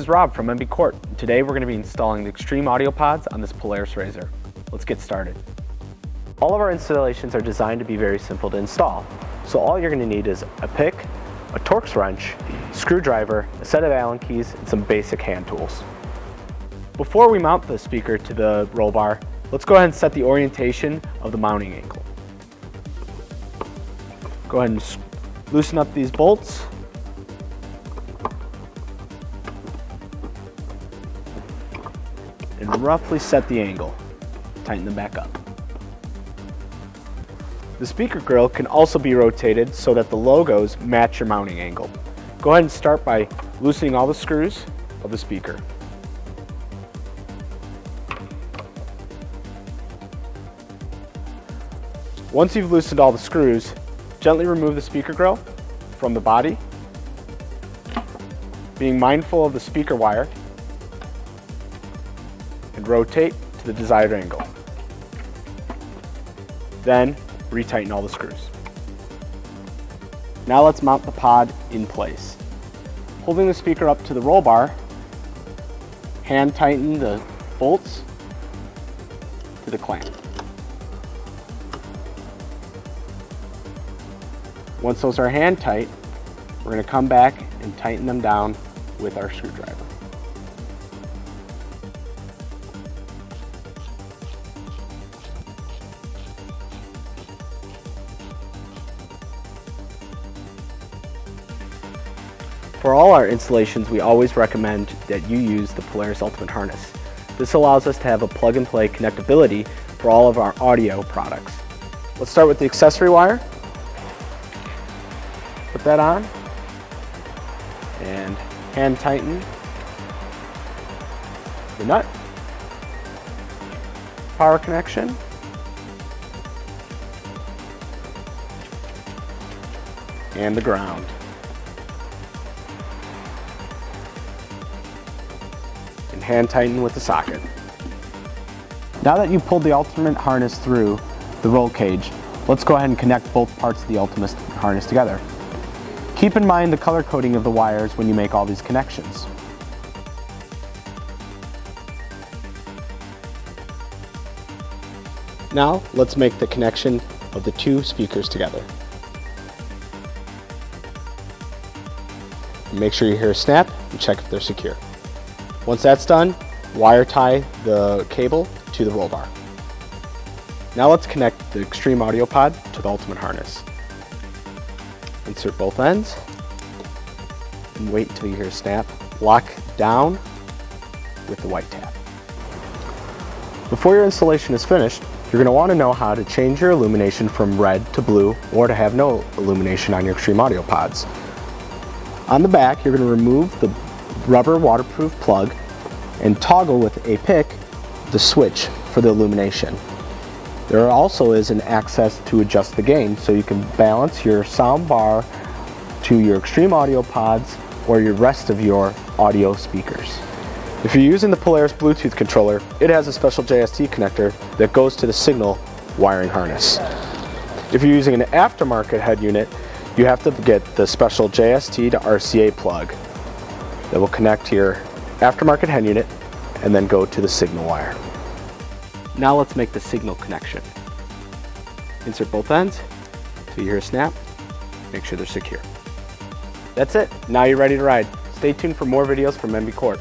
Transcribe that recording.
Rob from MB Quart. Today we're going to be installing the extreme audio pods on this Polaris RZR. Let's get started. All of our installations are designed to be very simple to install. So all you're going to need is a pick, a Torx wrench, screwdriver, a set of Allen keys, and some basic hand tools. Before we mount the speaker to the roll bar, let's go ahead and set the orientation of the mounting angle. Go ahead and loosen up these bolts. And roughly set the angle. Tighten them back up. The speaker grill can also be rotated so that the logos match your mounting angle. Go ahead and start by loosening all the screws of the speaker. Once you've loosened all the screws, gently remove the speaker grill from the body, being mindful of the speaker wire, and rotate to the desired angle. Then retighten all the screws. Now let's mount the pod in place. Holding the speaker up to the roll bar, hand tighten the bolts to the clamp. Once those are hand tight, we're going to come back and tighten them down with our screwdriver. For all our installations, we always recommend that you use the Polaris Ultimate Harness. This allows us to have a plug-and-play connectability for all of our audio products. Let's start with the accessory wire. Put that on and hand tighten the nut, power connection, and the ground. And hand tighten with the socket. Now that you've pulled the Ultimate harness through the roll cage, let's go ahead and connect both parts of the Ultimate harness together. Keep in mind the color coding of the wires when you make all these connections. Now let's make the connection of the two speakers together. Make sure you hear a snap and check if they're secure. Once that's done, wire tie the cable to the roll bar. Now let's connect the extreme audio pod to the Ultimate harness. Insert both ends and wait until you hear a snap. Lock down with the white tab. Before your installation is finished, you're going to want to know how to change your illumination from red to blue or to have no illumination on your extreme audio pods. On the back, you're going to remove the rubber waterproof plug and toggle with a pick the switch for the illumination. There also is an access to adjust the gain, so you can balance your sound bar to your extreme audio pods or your rest of your audio speakers. If you're using the Polaris Bluetooth controller, it has a special JST connector that goes to the signal wiring harness. If you're using an aftermarket head unit, you have to get the special JST to RCA plug that will connect to your aftermarket head unit and then go to the signal wire. Now let's make the signal connection. Insert both ends until you hear a snap. Make sure they're secure. That's it. Now you're ready to ride. Stay tuned for more videos from MB Quart.